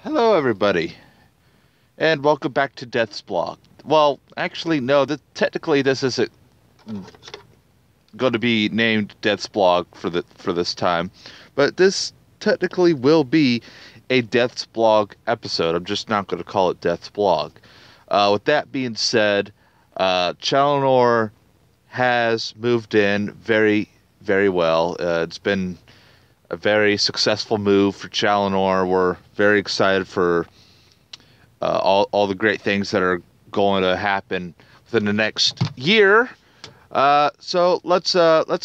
Hello, everybody, and welcome back to Death's Blog. Well, actually, no. Technically, this isn't going to be named Death's Blog for this time, but this technically will be a Death's Blog episode. I'm just not going to call it Death's Blog. With that being said, Challenor has moved in very, very well. It's been a very successful move for Challenor. We're very excited for all the great things that are going to happen within the next year. So let's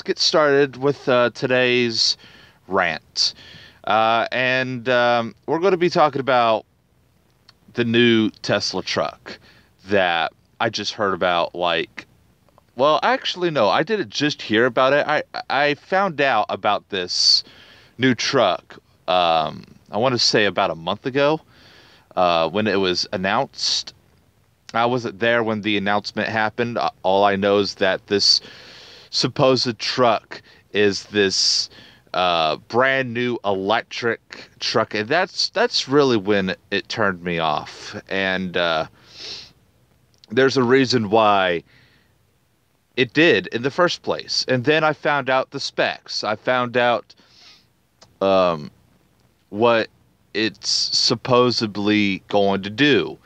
get started with today's rant, and we're going to be talking about the new Tesla truck that I just heard about. Well, actually, no, I didn't just hear about it. I found out about this new truck. I want to say about a month ago. When it was announced. I wasn't there when the announcement happened. All I know is that this supposed truck is this brand new electric truck, and that's really when it turned me off. And there's a reason why it did in the first place. And then I found out the specs. I found out what it's supposedly going to do.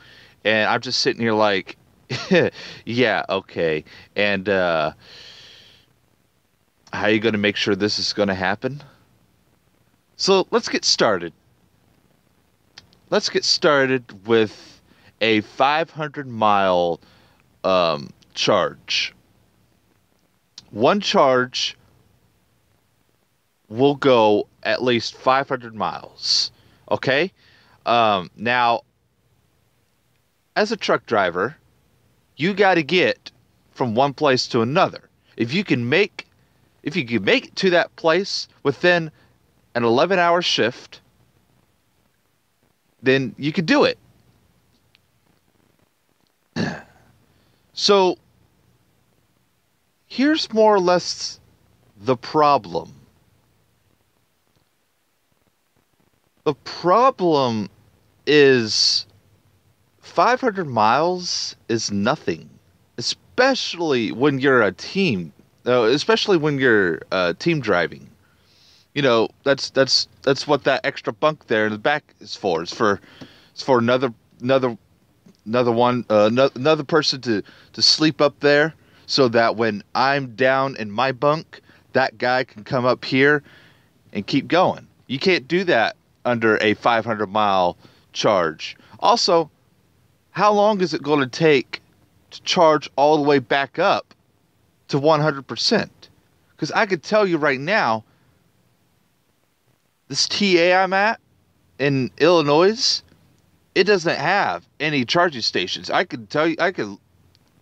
And I'm just sitting here like, yeah, okay. And how are you going to make sure this is going to happen? So let's get started. Let's get started with a 500-mile charge. One charge will go at least 500 miles. Okay? Now, as a truck driver, you got to get from one place to another. If you can make it to that place within an 11-hour shift, then you could do it. So, here's more or less the problem. The problem is 500 miles is nothing, especially when you're a team. Especially when you're team driving. You know, that's what that extra bunk there in the back is for. It's for another one, another person to sleep up there, so that when I'm down in my bunk, that guy can come up here and keep going. You can't do that under a 500-mile charge. Also, how long is it going to take to charge all the way back up to 100%? Because I could tell you right now, this TA I'm at in Illinois, it doesn't have any charging stations. I could tell you, I could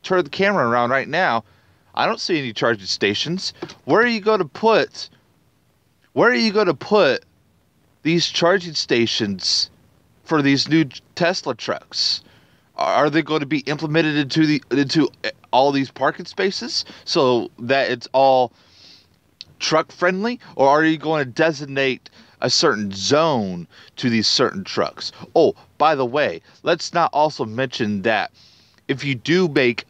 turn the camera around right now. I don't see any charging stations. Where are you going to put these charging stations for these new Tesla trucks? Are they going to be implemented into all these parking spaces so that it's all truck friendly, or are you going to designate a certain zone to these certain trucks? Oh, by the way, let's not also mention that if you do make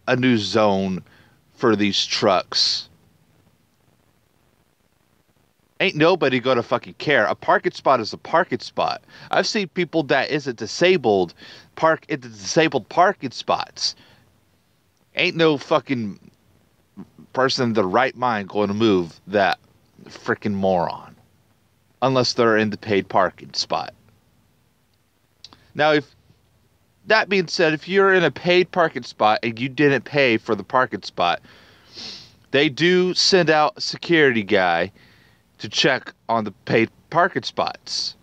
a new zone for these trucks, ain't nobody gonna fucking care. A parking spot is a parking spot. I've seen people that isn't disabled park in the disabled parking spots. Ain't no fucking person in the right mind going to move that freaking moron. Unless they're in the paid parking spot. Now, if that being said, if you're in a paid parking spot and you didn't pay for the parking spot, they do send out a security guy to check on the paid parking spots,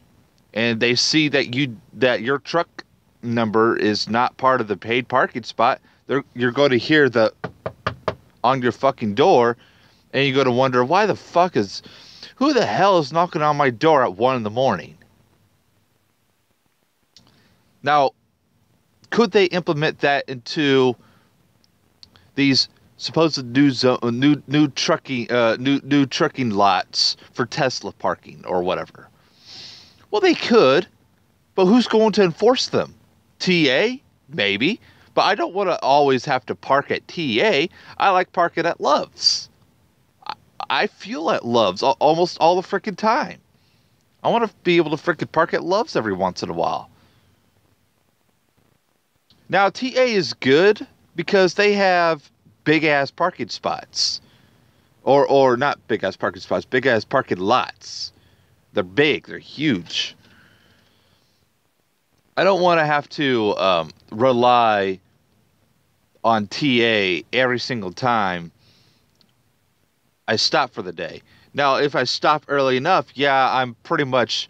and they see that your truck number is not part of the paid parking spot. You're going to hear the on your fucking door, and you're going to wonder who the hell is knocking on my door at 1 a.m? Now, could they implement that into these supposed new trucking lots for Tesla parking or whatever? Well, they could, But who's going to enforce them? TA? Maybe. But I don't want to always have to park at TA. I like parking at Love's. I fuel at Love's almost all the freaking time. I want to be able to freaking park at Love's every once in a while. Now, TA is good because they have big-ass parking spots. Or not big-ass parking spots, big-ass parking lots. They're big. They're huge. I don't want to have to rely on TA every single time I stop for the day. Now, if I stop early enough, yeah, I'm pretty much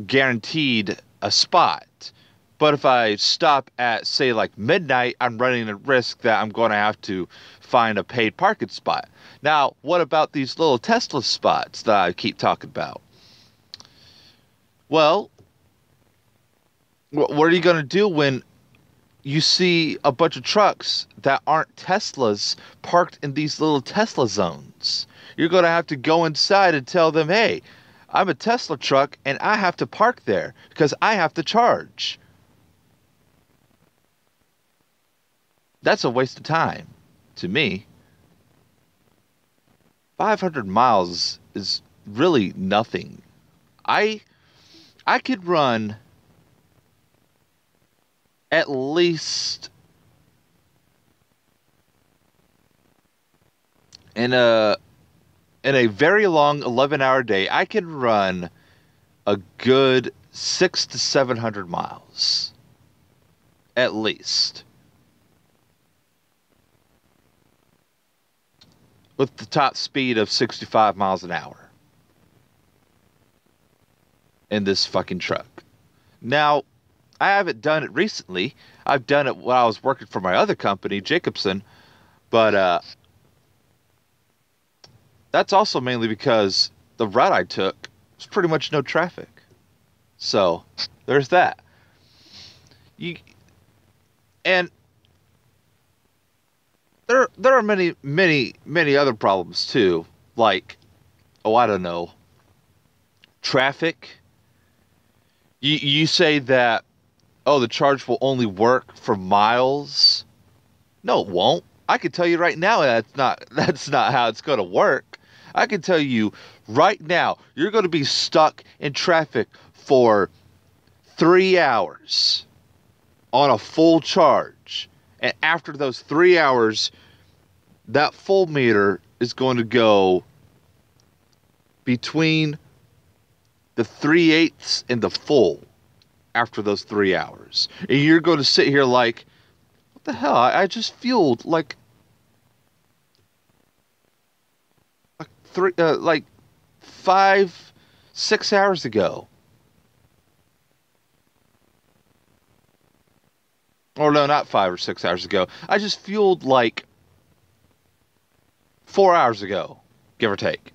guaranteed a spot. But if I stop at, say, like midnight, I'm running a risk that I'm going to have to find a paid parking spot. Now, what about these little Tesla spots that I keep talking about? Well, what are you going to do when you see a bunch of trucks that aren't Teslas parked in these little Tesla zones? You're going to have to go inside and tell them, hey, I'm a Tesla truck and I have to park there because I have to charge. That's a waste of time to me. 500 miles is really nothing. I could run at least in a very long 11-hour day, I could run a good 600 to 700 miles. At least. With the top speed of 65 miles an hour. In this fucking truck. Now, I haven't done it recently. I've done it while I was working for my other company, Jacobson. But that's also mainly because the route I took was pretty much no traffic. So, there's that. And there are many other problems too. Like, I don't know. Traffic. You say that, the charge will only work for miles. No, it won't. I can tell you right now that's not how it's going to work. I can tell you right now, you're going to be stuck in traffic for 3 hours on a full charge. And after those 3 hours, that full meter is going to go between the 3/8 and the full after those 3 hours. And you're going to sit here like, what the hell? I just fueled like 5, 6 hours ago. Or no, not 5 or 6 hours ago. I just fueled like 4 hours ago, give or take.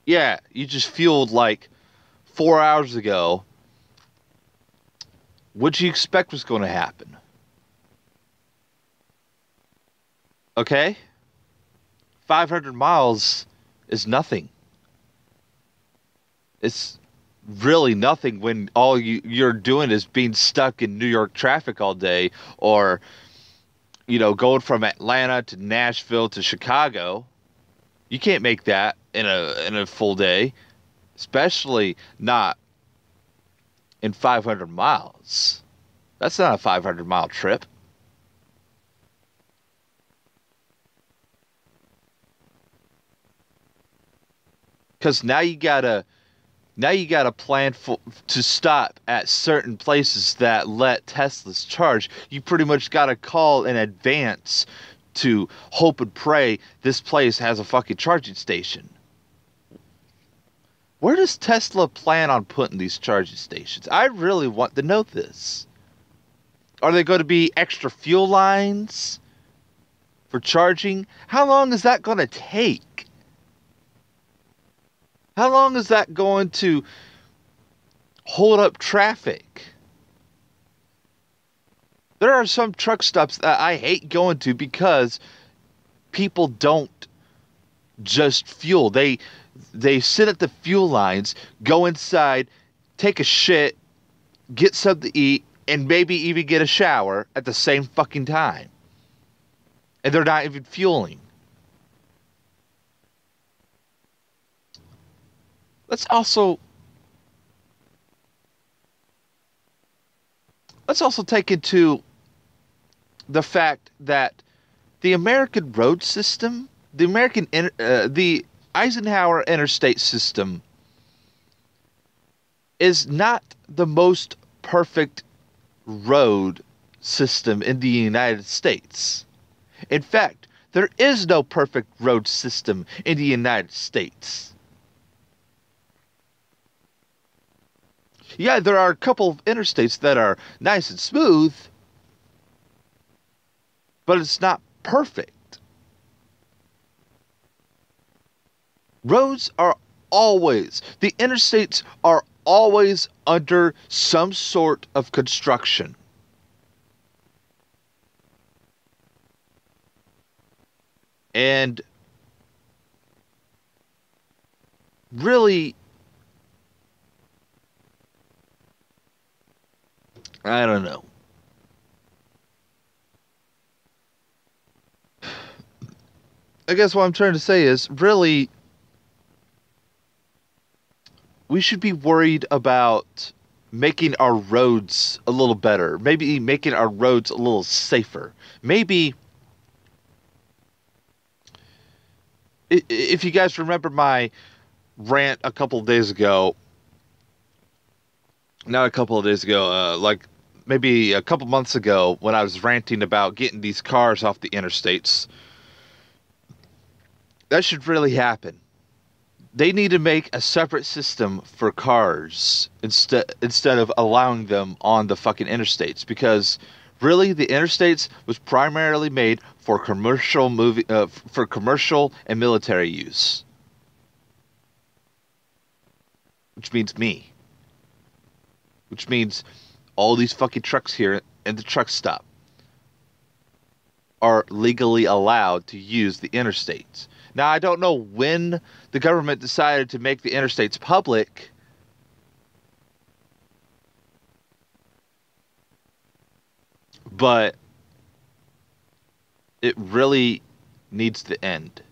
Yeah, you just fueled like 4 hours ago. What'd you expect was going to happen? Okay? 500 miles is nothing. It's really nothing when all you're doing is being stuck in New York traffic all day, or going from Atlanta to Nashville to Chicago. You can't make that in a full day, especially not in 500 miles. That's not a 500-mile trip. Because now you gotta plan to stop at certain places that let Teslas charge. You pretty much gotta call in advance to hope and pray this place has a fucking charging station. Where does Tesla plan on putting these charging stations? I really want to know this. Are they going to be extra fuel lines for charging? How long is that going to take? How long is that going to hold up traffic? There are some truck stops that I hate going to because people don't just fuel. They sit at the fuel lines, go inside, take a shit, get something to eat, and maybe even get a shower at the same fucking time. And they're not even fueling. Let's also take into the fact that the American road system, the Eisenhower interstate system is not the most perfect road system in the United States. In fact, there is no perfect road system in the United States. Yeah, there are a couple of interstates that are nice and smooth, but it's not perfect. Roads are the interstates are always under some sort of construction. And really, I don't know. I guess what I'm trying to say is really we should be worried about making our roads a little better, maybe making our roads a little safer. Maybe if you guys remember my rant a couple of days ago, not a couple of days ago, like maybe a couple months ago when I was ranting about getting these cars off the interstates, that should really happen. They need to make a separate system for cars instead of allowing them on the fucking interstates, because really the interstates was primarily made for commercial and military use, which means me, which means all these fucking trucks here in the truck stop are legally allowed to use the interstates. Now, I don't know when the government decided to make the interstates public, but it really needs to end.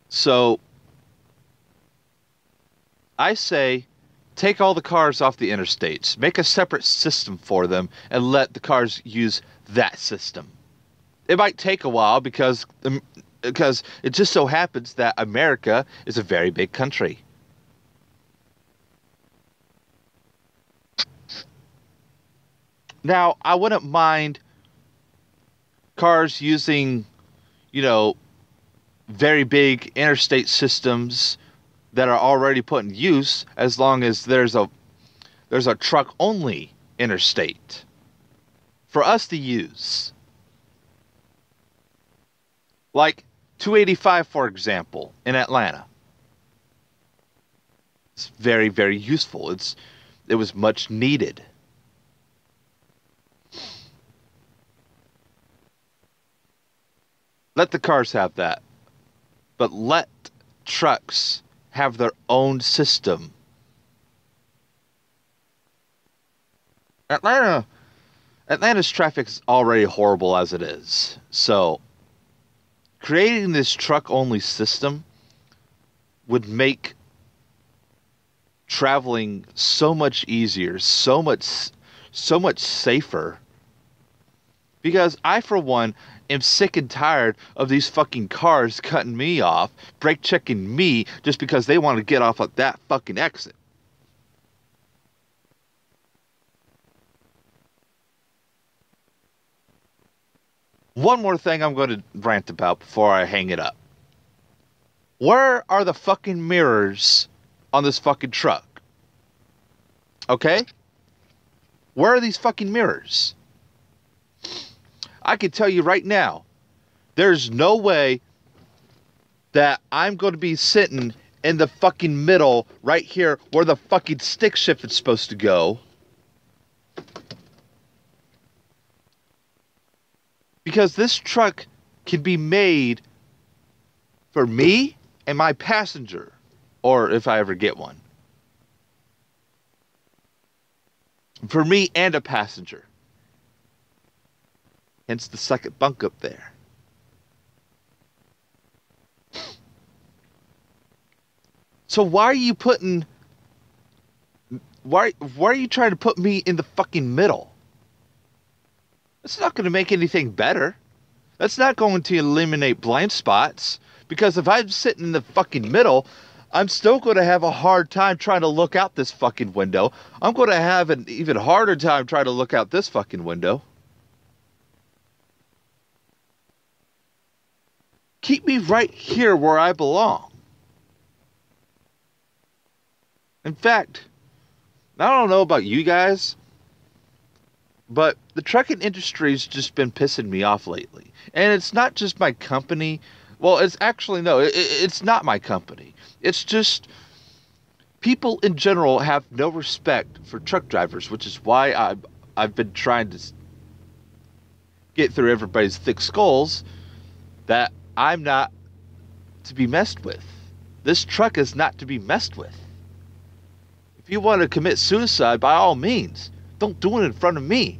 So I say take all the cars off the interstates, make a separate system for them, and let the cars use that system. It might take a while because it just so happens that America is a very big country. Now, I wouldn't mind cars using, you know, very big interstate systems that are already put in use, as long as there's a truck only interstate for us to use. Like 285, for example, in Atlanta. It's very, very useful. It was much needed. Let the cars have that. But let trucks have their own system. Atlanta's traffic is already horrible as it is. So, creating this truck-only system would make traveling so much easier, so much safer. Because I, for one, am sick and tired of these fucking cars cutting me off, brake checking me just because they want to get off at that fucking exit. One more thing I'm going to rant about before I hang it up. Where are the fucking mirrors on this fucking truck? Okay? Where are these fucking mirrors? I can tell you right now, there's no way that I'm going to be sitting in the fucking middle, right here, where the fucking stick shift is supposed to go. Because this truck can be made for me and my passenger, or if I ever get one. For me and a passenger. Hence the second bunk up there. So why are you putting... Why are you trying to put me in the fucking middle? That's not going to make anything better. That's not going to eliminate blind spots. Because if I'm sitting in the fucking middle, I'm still going to have a hard time trying to look out this fucking window. I'm going to have an even harder time trying to look out this fucking window. Keep me right here where I belong. In fact, I don't know about you guys, but the trucking industry's just been pissing me off lately. And it's not just my company. Well, it's actually, no, it's not my company. It's just people in general have no respect for truck drivers, which is why I've been trying to get through everybody's thick skulls that I'm not to be messed with. This truck is not to be messed with. If you want to commit suicide, by all means, don't do it in front of me.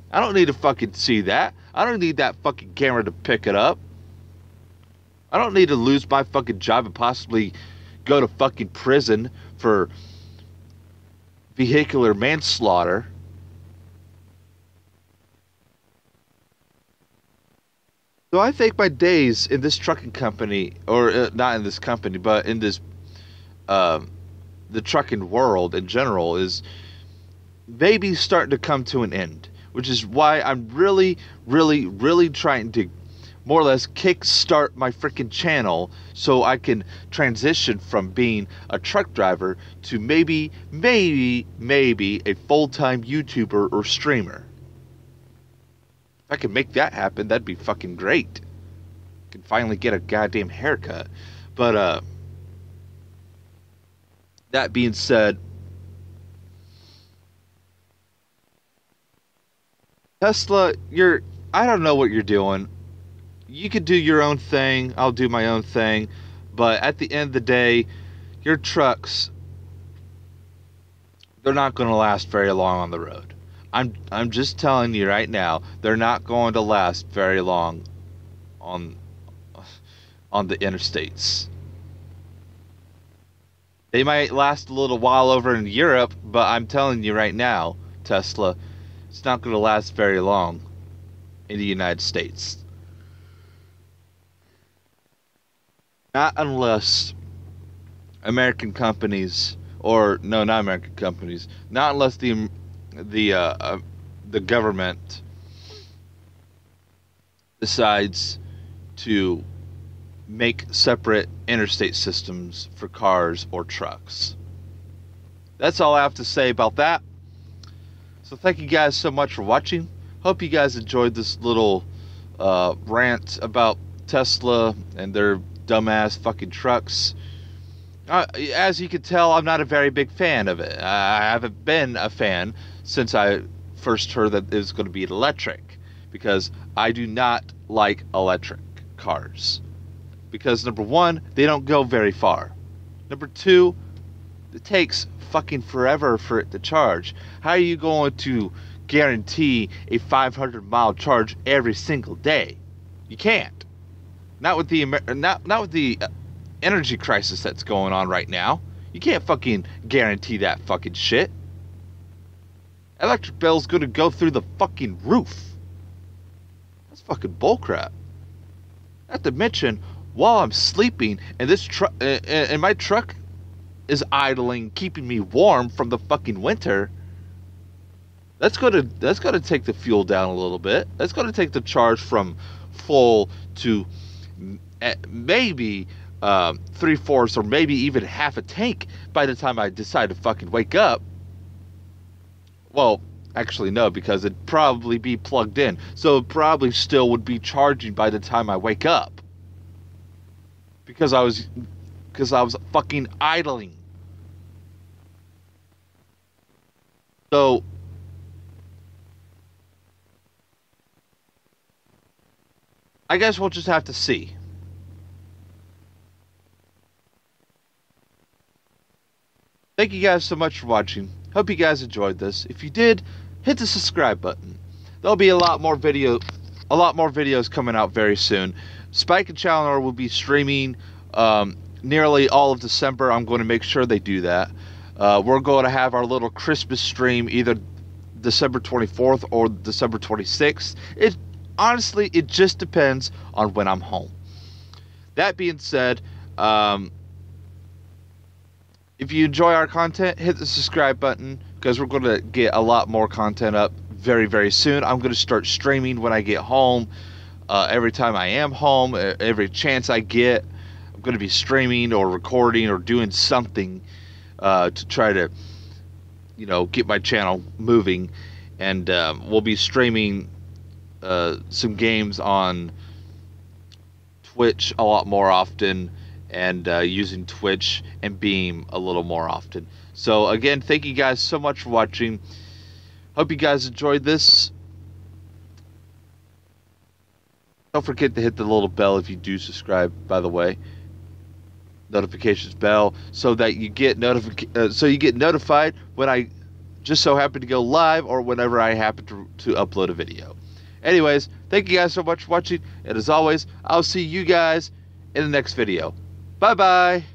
I don't need to fucking see that. I don't need that fucking camera to pick it up. I don't need to lose my fucking job and possibly go to fucking prison for vehicular manslaughter. So I think my days in this trucking company, or not in this company, but in this, the trucking world in general, is maybe starting to come to an end. Which is why I'm really, really, really trying to more or less kickstart my freaking channel so I can transition from being a truck driver to maybe a full-time YouTuber or streamer. If I could make that happen, that'd be fucking great. I can finally get a goddamn haircut. But, that being said, Tesla, I don't know what you're doing. You could do your own thing, I'll do my own thing, but at the end of the day, your trucks, they're not going to last very long on the road. I'm just telling you right now, they're not going to last very long on the interstates. They might last a little while over in Europe, but I'm telling you right now, Tesla, it's not going to last very long in the United States. Not unless American companies, or no, not American companies, not unless the government decides to make separate interstate systems for cars or trucks. That's all I have to say about that. So thank you guys so much for watching. Hope you guys enjoyed this little rant about Tesla and their dumbass fucking trucks. As you can tell, I'm not a very big fan of it. I haven't been a fan since I first heard that it was going to be electric, because I do not like electric cars. Because number one, they don't go very far. Number two, it takes fucking forever for it to charge. How are you going to guarantee a 500-mile charge every single day? You can't. Not with the energy crisis that's going on right now. You can't fucking guarantee that fucking shit. Electric bill's gonna go through the fucking roof. That's fucking bullcrap. Not to mention, while I'm sleeping and this truck and my truck is idling, keeping me warm from the fucking winter, that's gonna take the fuel down a little bit. That's gonna take the charge from full to maybe 3/4 or maybe even half a tank by the time I decide to fucking wake up. Well, actually no, because it'd probably be plugged in, so it probably still would be charging by the time I wake up, because I was because I was fucking idling. So I guess we'll just have to see. Thank you guys so much for watching. Hope you guys enjoyed this. If you did, hit the subscribe button. There'll be a lot more videos coming out very soon. Spike and Challenger will be streaming nearly all of December. I'm going to make sure they do that. We're going to have our little Christmas stream either December 24th or December 26th. Honestly, it just depends on when I'm home. That being said, if you enjoy our content, hit the subscribe button because we're going to get a lot more content up very, very soon. I'm going to start streaming when I get home. Every time I am home, every chance I get, I'm going to be streaming or recording or doing something to try to, get my channel moving. And we'll be streaming some games on Twitch a lot more often, and using Twitch and Beam a little more often. So again, thank you guys so much for watching. Hope you guys enjoyed this. Don't forget to hit the little bell if you do subscribe, by the way. Notifications bell, so that you get notified when I just so happen to go live or whenever I happen to upload a video. Anyways, thank you guys so much for watching, and as always, I'll see you guys in the next video. Bye-bye.